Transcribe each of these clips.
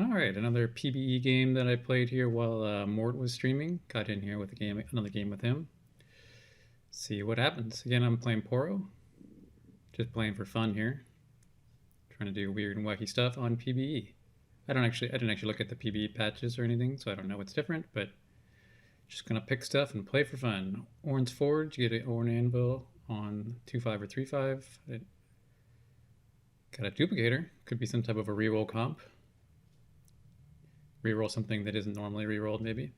All right, another PBE game that I played here while Mort was streaming. Got in here with another game with him. See what happens. Again, I'm playing Poro. Just playing for fun here. Trying to do weird and wacky stuff on PBE. I didn't actually look at the PBE patches or anything, so I don't know what's different, but just gonna pick stuff and play for fun. Orin's Forge, get an Orin Anvil on 2-5 or 3-5. Got a duplicator. Could be some type of a reroll comp. Reroll something that isn't normally rerolled, maybe.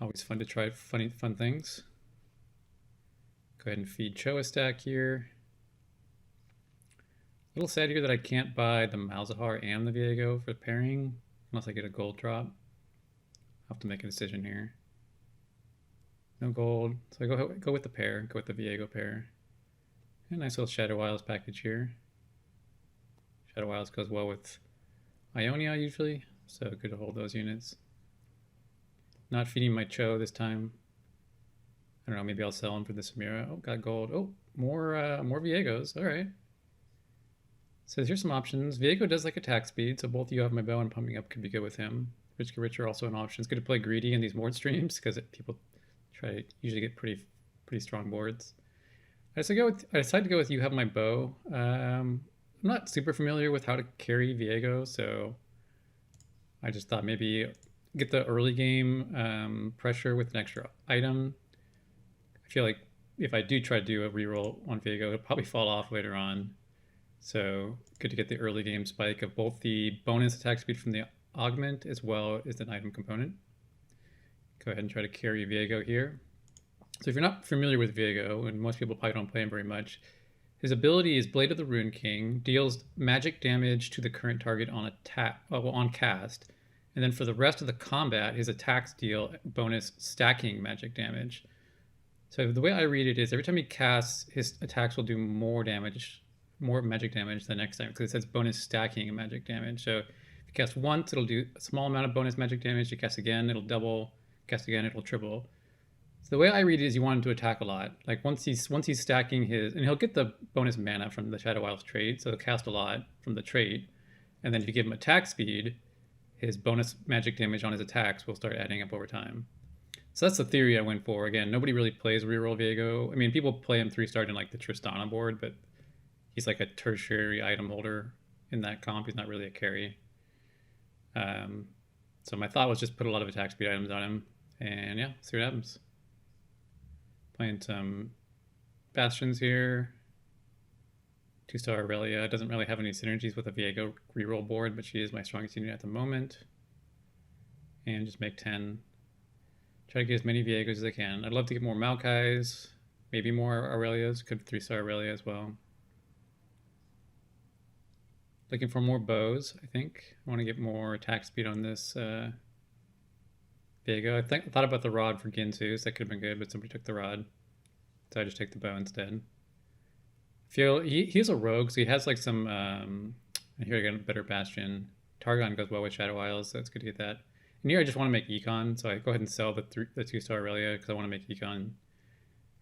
Always fun to try fun things. Go ahead and feed Cho a stack here. A little sad here that I can't buy the Malzahar and the Viego for pairing, unless I get a gold drop. I'll have to make a decision here. No gold, so I go with the pair, go with the Viego pair. And nice little Shadow Isles package here. Shadow Isles goes well with Ionia usually, so good to hold those units. Not feeding my Cho this time. I don't know, maybe I'll sell him for the Samira. Oh, got gold. Oh, more Viegos. All right. So here's some options. Viego does like attack speed, so both you have my bow and pumping up could be good with him. Rich Get Rich are also an option. It's good to play greedy in these Mord streams because people try to usually get pretty strong boards. I decided to go with You Have My Bow. I'm not super familiar with how to carry Viego, so I just thought maybe get the early game pressure with an extra item. I feel like if I do try to do a reroll on Viego, it'll probably fall off later on. So good to get the early game spike of both the bonus attack speed from the augment as well as an item component. Go ahead and try to carry Viego here. So if you're not familiar with Viego, and most people probably don't play him very much, his ability is Blade of the Rune King, deals magic damage to the current target on cast, and then for the rest of the combat, his attacks deal bonus stacking magic damage. So the way I read it is every time he casts, his attacks will do more magic damage the next time, because it says bonus stacking magic damage. So if you cast once, it'll do a small amount of bonus magic damage. You cast again, it'll double. Cast again, it'll triple. So the way I read it is you want him to attack a lot. Like once he's stacking his, and he'll get the bonus mana from the Shadow Isles trade, so he'll cast a lot from the trade. And then if you give him attack speed, his bonus magic damage on his attacks will start adding up over time. So that's the theory I went for. Again, nobody really plays reroll Viego. I mean, people play him 3-star in like the Tristana board, but he's like a tertiary item holder in that comp. He's not really a carry. So my thought was just put a lot of attack speed items on him, and yeah, see what happens. Playing some Bastions here. 2-star Aurelia doesn't really have any synergies with a Viego reroll board, but she is my strongest unit at the moment. And just make 10. Try to get as many Viegos as I can. I'd love to get more Maokais, maybe more Aurelias. Could 3-star Aurelia as well. Looking for more bows, I think. I want to get more attack speed on this Viego. I thought about the rod for Ginsu's. That could have been good, but somebody took the rod. So I just take the bow instead. He's a rogue, so he has like some... here again, better Bastion. Targon goes well with Shadow Isles, so it's good to get that. And here I just want to make Econ, so I go ahead and sell the 2-star Aurelia because I want to make Econ.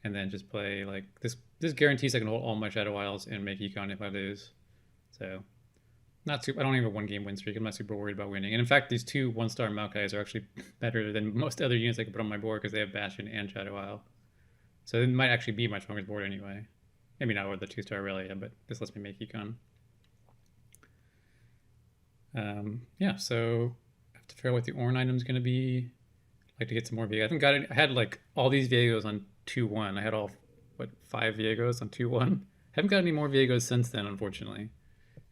And then just play like... This guarantees I can hold all my Shadow Isles and make Econ if I lose. So... I don't even have a 1-game win streak. I'm not super worried about winning. And in fact, these 2 1-star Maokais are actually better than most other units I could put on my board because they have Bastion and Shadow Isle. So it might actually be my strongest board anyway. Maybe not with the 2-star Aurelia, but this lets me make Econ. Yeah, so I have to figure out what the Ornn item is going to be. I'd like to get some more Viego. I had like all these Viegos on 2-1. I had 5 Viegos on 2-1. Haven't got any more Viegos since then, unfortunately.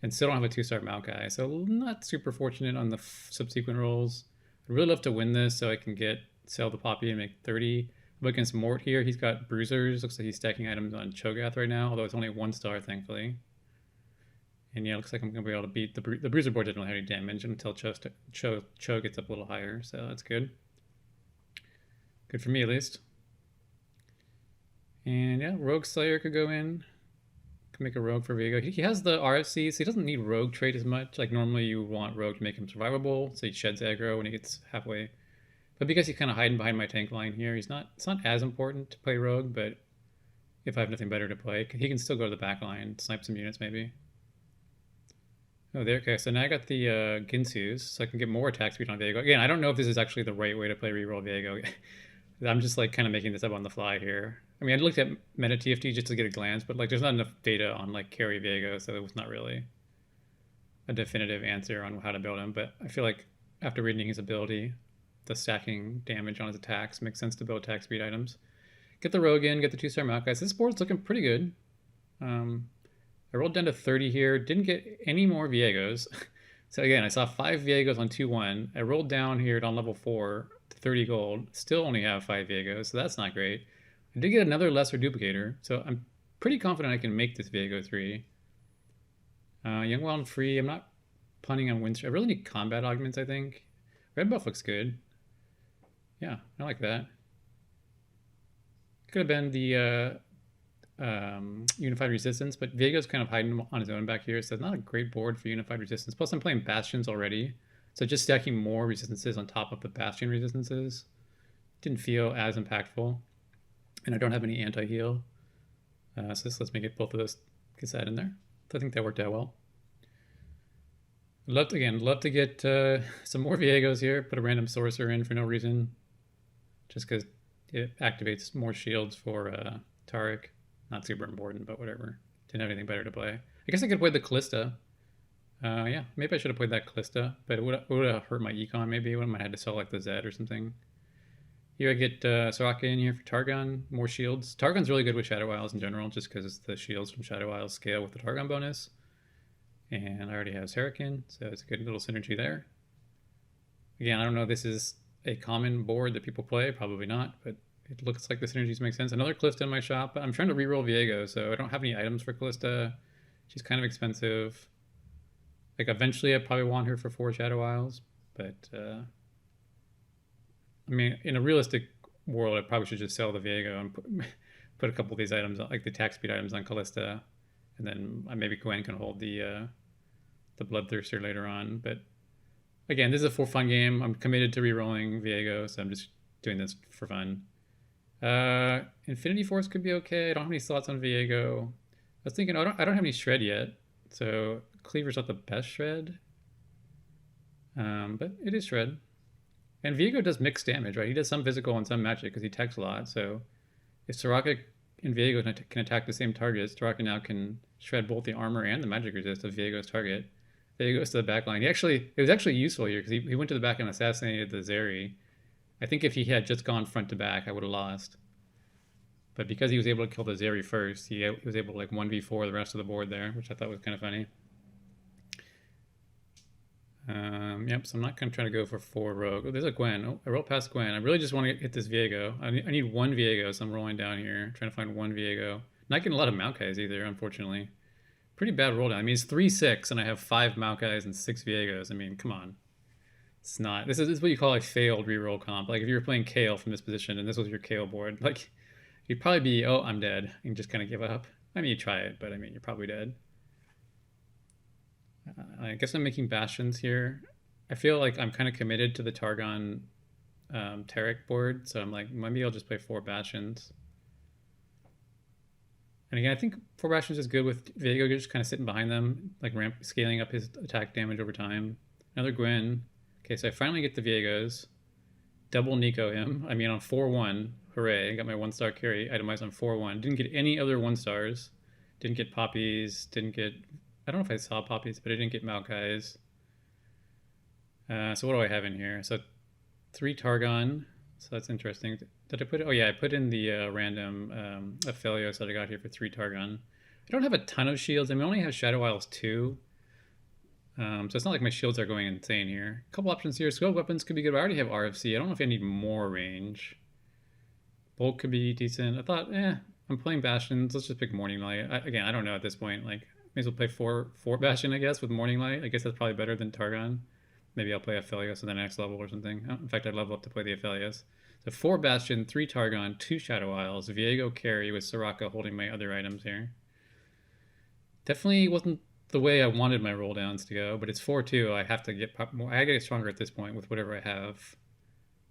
And still don't have a 2-star Maokai, so not super fortunate on the subsequent rolls. I'd really love to win this so I can sell the Poppy and make 30. But against Mort here, he's got Bruisers. Looks like he's stacking items on Cho'Gath right now, although it's only 1-star, thankfully. And yeah, looks like I'm going to be able to beat the Bruiser board. Doesn't really have any damage until Cho gets up a little higher, so that's good. Good for me, at least. And yeah, Rogue Slayer could go in. Make a rogue for Viego. He has the RFC, so he doesn't need rogue trait as much. Like normally you want rogue to make him survivable, so he sheds aggro when he gets halfway. But because he's kind of hiding behind my tank line here, it's not as important to play rogue, but if I have nothing better to play, he can still go to the back line, snipe some units maybe. Oh, there. Okay, so now I got the Ginsus, so I can get more attack speed on Viego. Again, I don't know if this is actually the right way to play reroll Viego. I'm just like kind of making this up on the fly here. I mean, I looked at meta TFT just to get a glance, but like there's not enough data on like carry Viego, so it was not really a definitive answer on how to build him. But I feel like after reading his ability, the stacking damage on his attacks makes sense to build attack speed items. Get the Rogan, get the 2-star Malkais. This board's looking pretty good. I rolled down to 30 here, didn't get any more Viegos. So again, I saw 5 Viegos on 2-1. I rolled down here on level 4 to 30 gold, still only have 5 Viegos, so that's not great. I did get another lesser duplicator, so I'm pretty confident I can make this Viego 3. Young, Wild, and Free. I'm not punning on Winster. I really need combat augments, I think. Red buff looks good. Yeah, I like that. Could have been the Unified Resistance, but Viego's kind of hiding on his own back here, so it's not a great board for Unified Resistance. Plus, I'm playing Bastions already, so just stacking more resistances on top of the Bastion resistances didn't feel as impactful. And I don't have any anti-heal, so let's make it both of those get that in there. So I think that worked out well. Love to get some more Viegos here. Put a random Sorcerer in for no reason, just because it activates more shields for Taric. Not super important, but whatever. Didn't have anything better to play. I guess I could play the Callista. Yeah, maybe I should have played that Callista, but it would have hurt my econ maybe. I might have had to sell like the Zed or something. Here I get Soraka in here for Targon, more shields. Targon's really good with Shadow Isles in general, just because the shields from Shadow Isles scale with the Targon bonus. And I already have Sarakin, so it's a good little synergy there. Again, I don't know if this is a common board that people play, probably not, but it looks like the synergies make sense. Another Callista in my shop. I'm trying to reroll Viego, so I don't have any items for Callista. She's kind of expensive. Like, eventually I probably want her for 4 Shadow Isles, but I mean, in a realistic world, I probably should just sell the Viego and put a couple of these items, like the attack speed items, on Callista, and then maybe Gwen can hold the Bloodthirster later on. But again, this is a for fun game. I'm committed to rerolling Viego, so I'm just doing this for fun. Infinity Force could be okay. I don't have any slots on Viego. I was thinking, I don't have any shred yet, so Cleaver's not the best shred, but it is shred. And Viego does mixed damage, right? He does some physical and some magic because he techs a lot. So if Soraka and Viego can attack the same targets, Soraka now can shred both the armor and the magic resist of Viego's target. Viego goes to the back line. It was actually useful here because he went to the back and assassinated the Zeri. I think if he had just gone front to back, I would have lost. But because he was able to kill the Zeri first, he was able to like 1v4 the rest of the board there, which I thought was kind of funny. Yep, so I'm not going to try to go for 4 Rogue. Oh, there's a Gwen. Oh, I rolled past Gwen. I really just want to hit this Viego. I need 1 Viego, so I'm rolling down here, trying to find 1 Viego. Not getting a lot of Maokais either, unfortunately. Pretty bad roll down. I mean, it's 3-6, and I have 5 Maokais and 6 Viegos. I mean, come on. It's not. This is what you call a failed reroll comp. Like, if you were playing Kale from this position, and this was your Kale board, like, you'd probably be, oh, I'm dead, and just kind of give up. I mean, you try it, but I mean, you're probably dead. I guess I'm making Bastions here. I feel like I'm kind of committed to the Targon Taric board, so I'm like, maybe I'll just play 4 Bastions. And again, I think 4 Bastions is good with Viego just kind of sitting behind them, like scaling up his attack damage over time. Another Gwen. Okay, so I finally get the Viegos. Double Nico him. I mean, on 4-1, hooray, I got my 1-star carry itemized on 4-1. Didn't get any other 1-stars. Didn't get Poppies, didn't get... I don't know if I saw Poppies, but I didn't get Maokais. So what do I have in here? So 3 Targon. So that's interesting. Did I put it? Oh yeah, I put in the random Aphelios that I got here for 3 Targon. I don't have a ton of shields. I mean, I only have Shadow Isles 2. So it's not like my shields are going insane here. A couple options here. Scope weapons could be good, but I already have RFC. I don't know if I need more range. Bolt could be decent. I thought, I'm playing Bastions. Let's just pick Morning Light. Again, I don't know at this point. Like, may as well play 4 Bastion, I guess, with Morning Light. I guess that's probably better than Targon. Maybe I'll play Aphelios at the next level or something. Oh, in fact, I'd level up to play the Aphelios. So 4 Bastion, 3 Targon, 2 Shadow Isles, Viego carry with Soraka holding my other items here. Definitely wasn't the way I wanted my roll downs to go, but it's 4-2. I have to get more. I gotta get stronger at this point with whatever I have.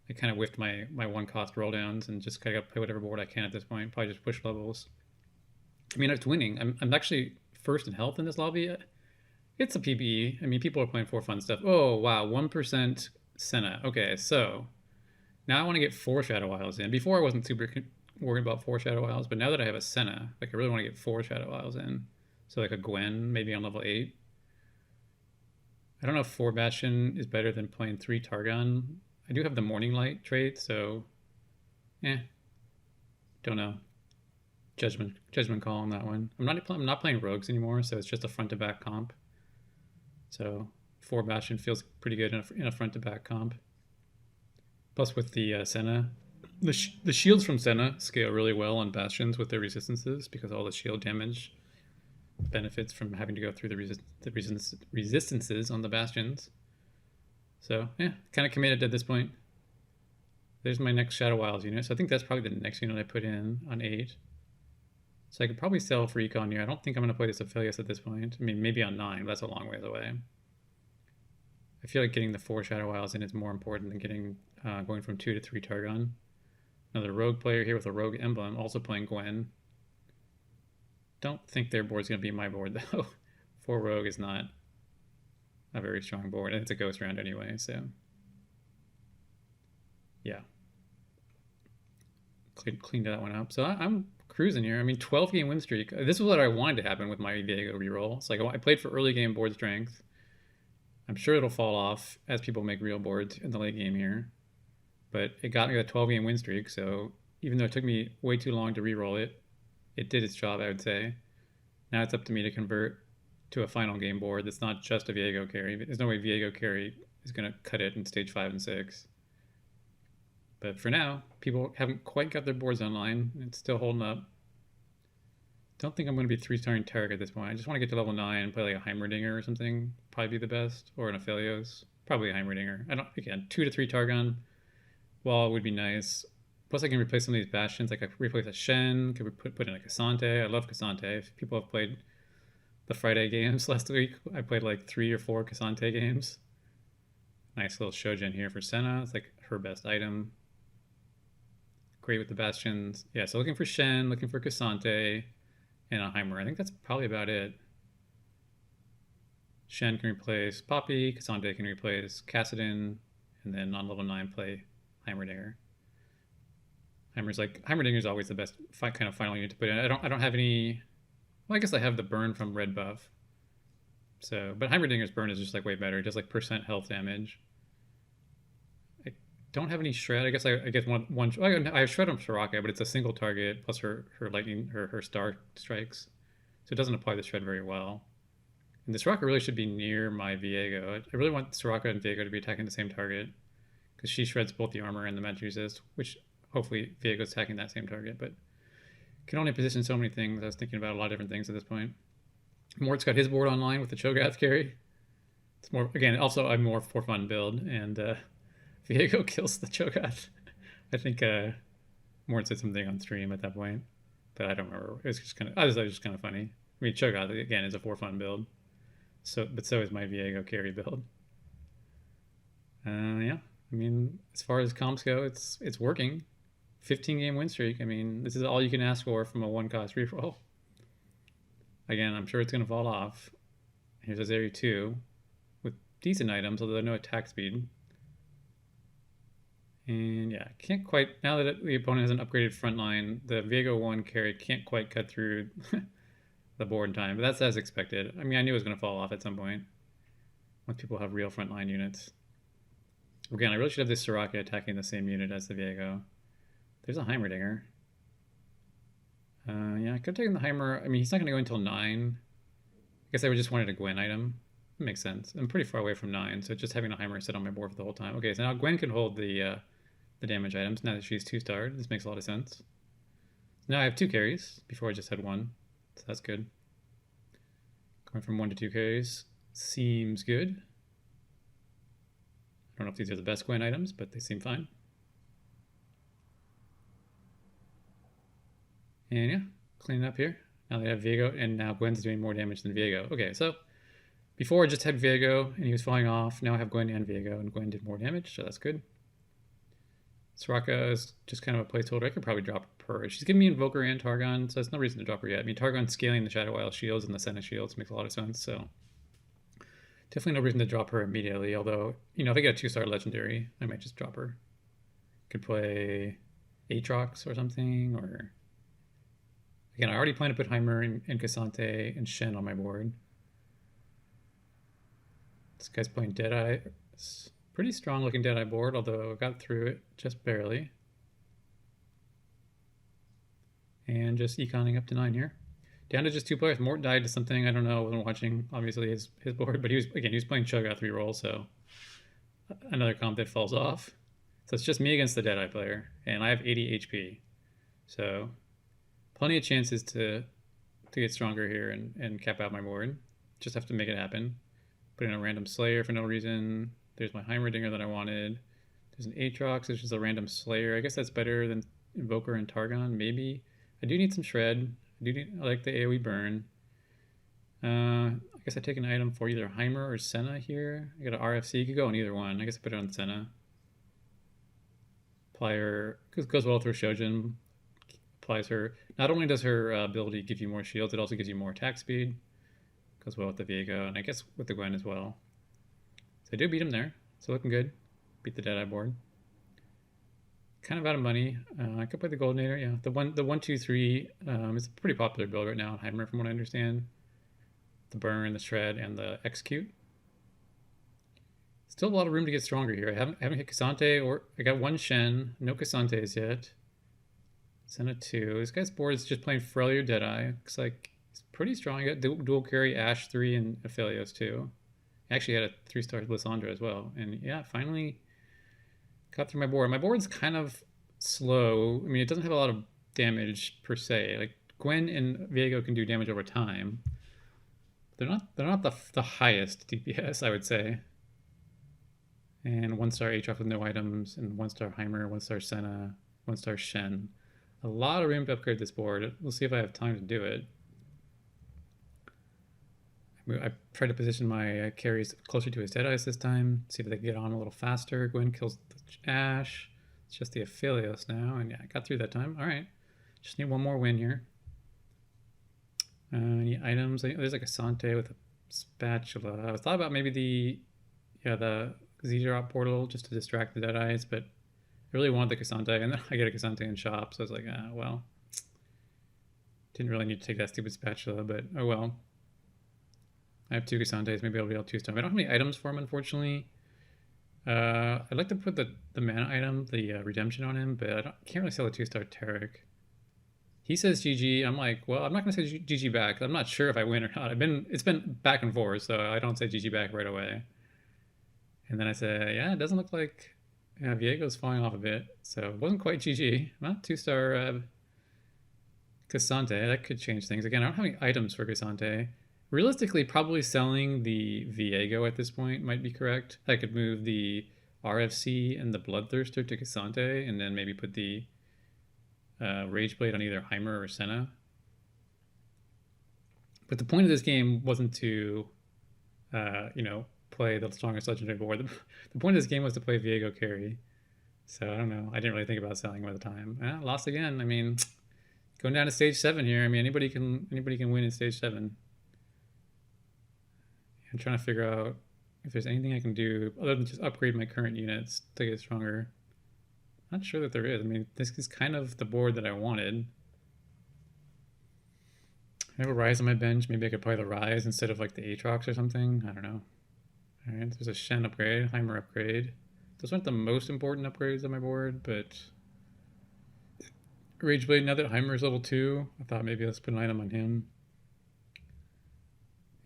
I kind of whiffed my 1-cost roll downs and just kind of play whatever board I can at this point. Probably just push levels. I mean, it's winning. I'm actually first in health in this lobby. It's a PBE. I mean, people are playing for fun stuff. Oh, wow. 1% Senna. Okay, so now I want to get 4 Shadow Isles in. Before I wasn't super worried about 4 Shadow Isles, but now that I have a Senna, like I really want to get 4 Shadow Isles in. So like a Gwen, maybe on level 8. I don't know if 4 Bastion is better than playing 3 Targon. I do have the Morning Light trait, so don't know. Judgment call on that one. I'm not playing rogues anymore, so it's just a front to back comp. So 4 Bastion feels pretty good in a front to back comp. Plus with the Senna, the shields from Senna scale really well on Bastions with their resistances because all the shield damage benefits from having to go through the resistances on the Bastions. So yeah, kind of committed at this point. There's my next Shadow Isles unit. So I think that's probably the next unit I put in on 8. So I could probably sell for Econ here. I don't think I'm going to play this Aphelios at this point. I mean, maybe on 9. But that's a long ways away. I feel like getting the 4 Shadow Isles in is more important than getting going from 2 to 3 Targon. Another rogue player here with a rogue emblem, also playing Gwen. Don't think their board's going to be my board, though. 4 rogue is not a very strong board, and it's a ghost round anyway, so... yeah. Cleaned that one up. So I'm cruising here. I mean, 12-game win streak. This is what I wanted to happen with my Viego reroll. It's like I played for early game board strength. I'm sure it'll fall off as people make real boards in the late game here. But it got me a 12-game win streak, so even though it took me way too long to reroll it, it did its job, I would say. Now it's up to me to convert to a final game board that's not just a Viego carry. There's no way Viego carry is going to cut it in stage 5 and 6. But for now, people haven't quite got their boards online. It's still holding up. Don't think I'm going to be 3-starring Tarek at this point. I just want to get to level 9 and play like a Heimerdinger or something. Probably be the best. Or an Aphelios. Probably a Heimerdinger. Again, 2 to 3 Targon. Well, would be nice. Plus I can replace some of these Bastions. Like I could replace a Shen. Could put in a Cassante. I love Cassante. If people have played the Friday games last week, I played like 3 or 4 Cassante games. Nice little Shojin here for Senna. It's like her best item. Great with the Bastions. Yeah, so looking for Shen, looking for Cassante, and a Heimer. I think that's probably about it. Shen can replace Poppy, Cassante can replace Cassidon, and then on level 9 play Heimerdinger. Heimerdinger is always the best kind of final unit to put in. I don't have any. Well, I guess I have the burn from red buff. So, but Heimerdinger's burn is just like way better. It does like % health damage. I don't have any shred. I guess I get one. I have shred on Soraka, but it's a single target plus her lightning, her star strikes, so it doesn't apply the shred very well. And the Soraka really should be near my Viego. I really want Soraka and Viego to be attacking the same target because she shreds both the armor and the magic resist, which hopefully Viego's attacking that same target, but can only position so many things. I was thinking about a lot of different things at this point. Mort's got his board online with the Cho'Gath carry. It's more, again, also a more for fun build, and Viego kills the Cho'Gath. I think Mort said something on stream at that point, but I don't remember. It was just kind of, I was just kind of funny. I mean, Cho'Gath again is a for fun build, but so is my Viego carry build. Yeah, I mean, as far as comps go, it's working. 15-game win streak. I mean, this is all you can ask for from a 1-cost reroll. Again, I'm sure it's going to fall off. Here's a Zeri 2 with decent items, although no attack speed. And yeah, can't quite, now that the opponent has an upgraded front line, the Viego 1 carry can't quite cut through the board in time, but that's as expected. I mean, I knew it was going to fall off at some point once people have real frontline units. Again, I really should have this Soraka attacking the same unit as the Viego. There's a Heimerdinger. Yeah, I could have taken the Heimer. I mean, he's not going to go until 9. I guess I would just wanted a Gwen item. That makes sense. I'm pretty far away from 9, so just having a Heimer sit on my board for the whole time. Okay, so now Gwen can hold the damage items now that she's 2-starred. This makes a lot of sense. Now I have 2 carries. Before I just had 1, so that's good. Going from 1 to 2 carries seems good. I don't know if these are the best Gwen items, but they seem fine. And yeah, clean it up here. Now they have Viego, and now Gwen's doing more damage than Viego. Okay, so before I just had Viego, and he was falling off. Now I have Gwen and Viego, and Gwen did more damage, so that's good. Soraka is just kind of a placeholder. I could probably drop her. She's giving me Invoker and Targon, so there's no reason to drop her yet. I mean, Targon's scaling the Shadow Isle shields and the Senna shields makes a lot of sense, so Definitely no reason to drop her immediately, although, you know, if I get a 2-star legendary, I might just drop her. Could play Aatrox or something, or... Again, I already plan to put Heimer and Cassante and Shen on my board. This guy's playing Deadeye. It's pretty strong looking Deadeye board, although I got through it just barely. And just econing up to 9 here. Down to just 2 players. Mort died to something, I don't know, I wasn't watching, obviously, his board, but he was playing Chug out 3 rolls, so another comp that falls off. So it's just me against the Deadeye player, and I have 80 HP. So plenty of chances to get stronger here and cap out my board. Just have to make it happen. Put in a random Slayer for no reason. There's my Heimerdinger that I wanted. There's an Aatrox, which is a random Slayer. I guess that's better than Invoker and Targon, maybe. I do need some Shred. I like the AoE burn. I guess I take an item for either Heimer or Senna here. I got an RFC. Could go on either one. I guess I put it on Senna. Apply her, because it goes well through Shojin. Applies her. Not only does her ability give you more shields, it also gives you more attack speed. Goes well with the Viego, and I guess with the Gwen as well. So I do beat him there. So looking good. Beat the Deadeye board. Kind of out of money. I could play the Goldenator. Yeah, the 1-2-3 is a pretty popular build right now in Heimer, from what I understand. The burn, the shred, and the execute. Still a lot of room to get stronger here. I haven't hit Cassante, or I got 1 Shen. No Cassantes yet. Senna 2. This guy's board is just playing Frelia Deadeye. Looks like he's pretty strong. I got dual carry Ashe 3 and Aphelios 2. I actually had a 3-star Lysandra as well. And yeah, finally got through my board. My board's kind of slow. I mean, it doesn't have a lot of damage per se. Like Gwen and Viego can do damage over time. They're not the highest DPS, I would say. And 1-star Aatrox with no items, and 1-star Heimer, 1-star Senna, 1-star Shen. A lot of room to upgrade this board. We'll see if I have time to do it. I tried to position my carries closer to his Deadeyes this time, see if they can get on a little faster. Gwen kills the Ashe. It's just the Aphelios now, and yeah, I got through that time. All right, just need one more win here. Any items? There's like a Sante with a spatula. I was thought about maybe the Z-Drop portal just to distract the Deadeyes, but I really wanted the Cassante, and then I get a Cassante in shop, so I was like, well, didn't really need to take that stupid spatula, but oh well. I have 2 Cassantes, maybe I'll be able to 2-star. I don't have any items for him, unfortunately. I'd like to put the mana item, the redemption on him, but I can't really sell a 2-star Tarek. He says GG. I'm like, well, I'm not going to say GG back. I'm not sure if I win or not. It's been back and forth, so I don't say GG back right away. And then I say, yeah, it doesn't look like Viego's falling off a bit, so it wasn't quite GG. Not 2-star Cassante. That could change things. Again, I don't have any items for Cassante. Realistically, probably selling the Viego at this point might be correct. I could move the RFC and the Bloodthirster to Cassante, and then maybe put the Rageblade on either Heimer or Senna. But the point of this game wasn't to, play the strongest legendary board. The point of this game was to play Viego carry. So I don't know. I didn't really think about selling him at the time. Lost again. I mean, going down to stage 7 here. I mean, anybody can win in stage 7. I'm trying to figure out if there's anything I can do other than just upgrade my current units to get stronger. Not sure that there is. I mean, this is kind of the board that I wanted. I have a Rise on my bench. Maybe I could play the Rise instead of like the Aatrox or something. I don't know. All right, there's a Shen upgrade, Heimer upgrade. Those aren't the most important upgrades on my board, but Rageblade, now that Heimer's level 2, I thought maybe let's put an item on him.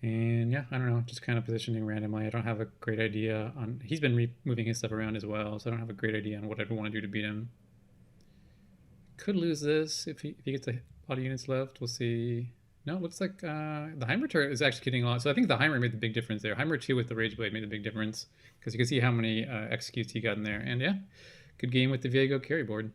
And yeah, I don't know, just kind of positioning randomly. I don't have a great idea on... He's been moving his stuff around as well, so I don't have a great idea on what I'd want to do to beat him. Could lose this if he gets a lot of units left. We'll see. No, it looks like the Heimer turret is actually getting a lot. So I think the Heimer made the big difference there. Heimer 2 with the Rageblade made the big difference, because you can see how many executes he got in there. And yeah, good game with the Viego carry board.